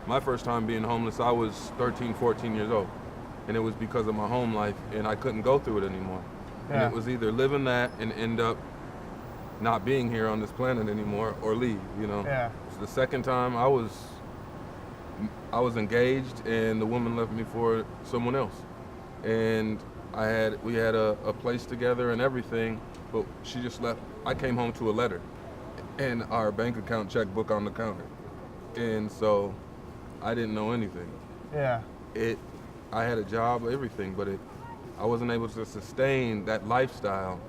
My first time being homeless, I was 13, 14 years old. And it was because of my home life, and I couldn't go through it anymore. And it was either living that and end up not being here on this planet anymore or leave, you know. So the second time I was engaged, and the woman left me for someone else. And we had a place together and everything, but she just left. I came home to a letter and our bank account checkbook on the counter. And so I didn't know anything. I had a job, everything, but I wasn't able to sustain that lifestyle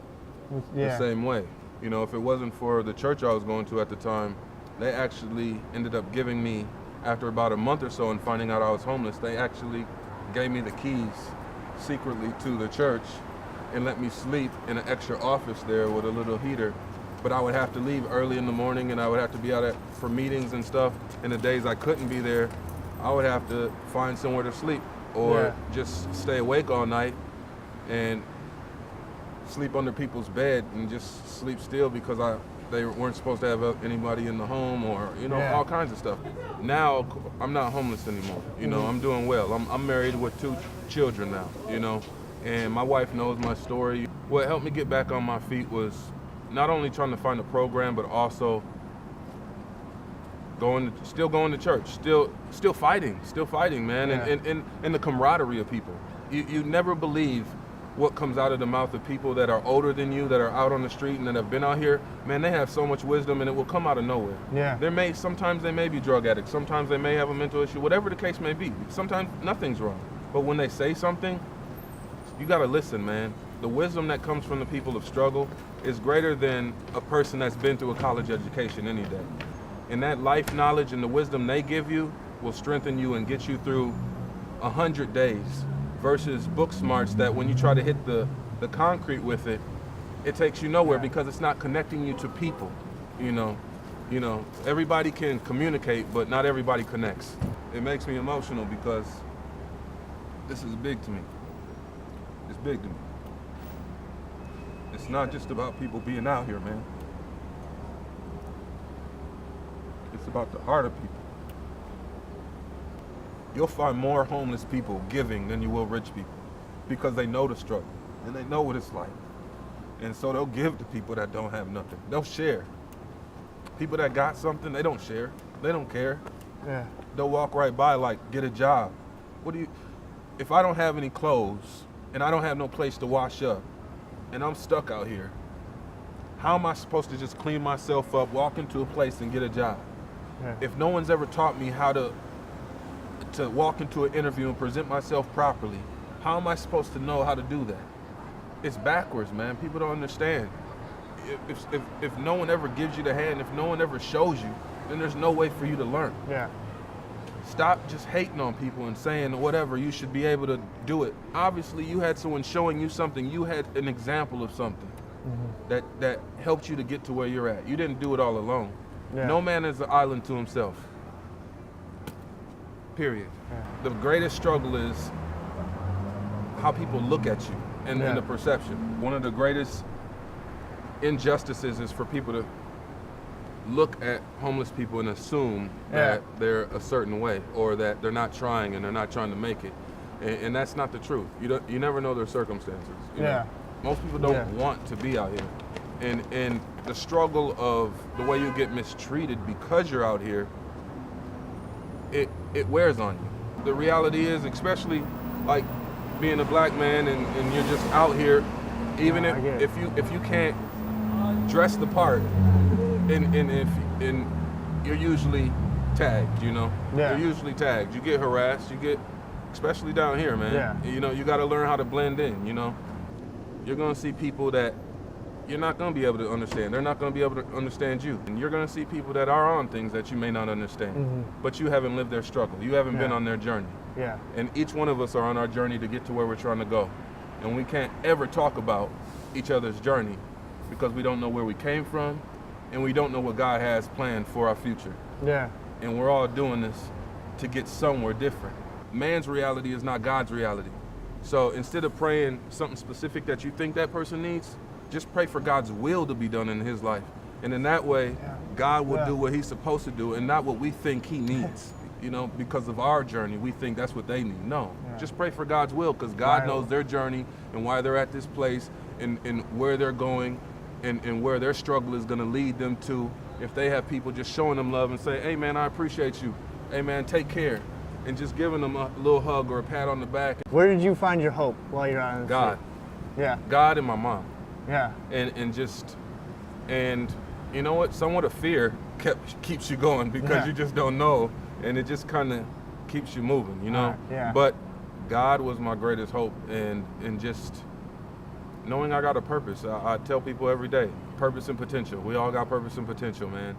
the same way. You know, if it wasn't for the church I was going to at the time, they actually ended up giving me, after about a month or so and finding out I was homeless, they actually gave me the keys secretly to the church and let me sleep in an extra office there with a little heater. But I would have to leave early in the morning, and I would have to be out for meetings and stuff. And the days I couldn't be there, I would have to find somewhere to sleep or just stay awake all night and sleep under people's bed and just sleep still because they weren't supposed to have anybody in the home, or all kinds of stuff. Now I'm not homeless anymore. I'm doing well. I'm married with 2 children now. And my wife knows my story. What helped me get back on my feet was not only trying to find a program, but also still going to church, still fighting, man, and the camaraderie of people. You never believe what comes out of the mouth of people that are older than you, that are out on the street and that have been out here. Man, they have so much wisdom, and it will come out of nowhere. Sometimes they may be drug addicts, sometimes they may have a mental issue, whatever the case may be. Sometimes nothing's wrong, but when they say something, you gotta listen, man. The wisdom that comes from the people of struggle is greater than a person that's been through a college education any day. And that life knowledge and the wisdom they give you will strengthen you and get you through 100 days versus book smarts that when you try to hit the concrete with it, it takes you nowhere because it's not connecting you to people. Everybody can communicate, but not everybody connects. It makes me emotional because this is big to me. It's big to me. It's not just about people being out here, man. It's about the heart of people. You'll find more homeless people giving than you will rich people because they know the struggle and they know what it's like. And so they'll give to people that don't have nothing. They'll share. People that got something, they don't share. They don't care. They'll walk right by like, get a job. If I don't have any clothes and I don't have no place to wash up and I'm stuck out here, how am I supposed to just clean myself up, walk into a place and get a job? If no one's ever taught me how to walk into an interview and present myself properly, how am I supposed to know how to do that? It's backwards, man. People don't understand. If no one ever gives you the hand, if no one ever shows you, then there's no way for you to learn. Stop just hating on people and saying whatever, you should be able to do it. Obviously, you had someone showing you something. You had an example of something that helped you to get to where you're at. You didn't do it all alone. No man is an island to himself. Period. The greatest struggle is how people look at you and the perception. One of the greatest injustices is for people to look at homeless people and assume that they're a certain way or that they're not trying and they're not trying to make it. And that's not the truth. You never know their circumstances. You know? Most people don't want to be out here. And the struggle of the way you get mistreated because you're out here, it wears on you. The reality is, especially like being a black man and you're just out here, even if you can't dress the part, and you're usually tagged, You're usually tagged. You get harassed, especially down here, man. You got to learn how to blend in, You're going to see people that you're not going to be able to understand. They're not going to be able to understand you. And you're going to see people that are on things that you may not understand. But you haven't lived their struggle. You haven't been on their journey. And each one of us are on our journey to get to where we're trying to go. And we can't ever talk about each other's journey because we don't know where we came from and we don't know what God has planned for our future. And we're all doing this to get somewhere different. Man's reality is not God's reality. So instead of praying something specific that you think that person needs, just pray for God's will to be done in his life. And in that way, God will do what he's supposed to do and not what we think he needs. you know, because of our journey, we think that's what they need. No, Yeah. just pray for God's will, because God Right. knows their journey and why they're at this place and where they're going and where their struggle is going to lead them to. If they have people just showing them love and say, hey, man, I appreciate you. Hey, man, take care. And just giving them a little hug or a pat on the back. Where did you find your hope while you're out on the God. street? Yeah. God and my mom. Yeah. And you know what? Somewhat of fear keeps you going, because Yeah. you just don't know, and it just kind of keeps you moving, you know? Yeah. But God was my greatest hope, and just knowing I got a purpose. I tell people every day, purpose and potential. We all got purpose and potential, man.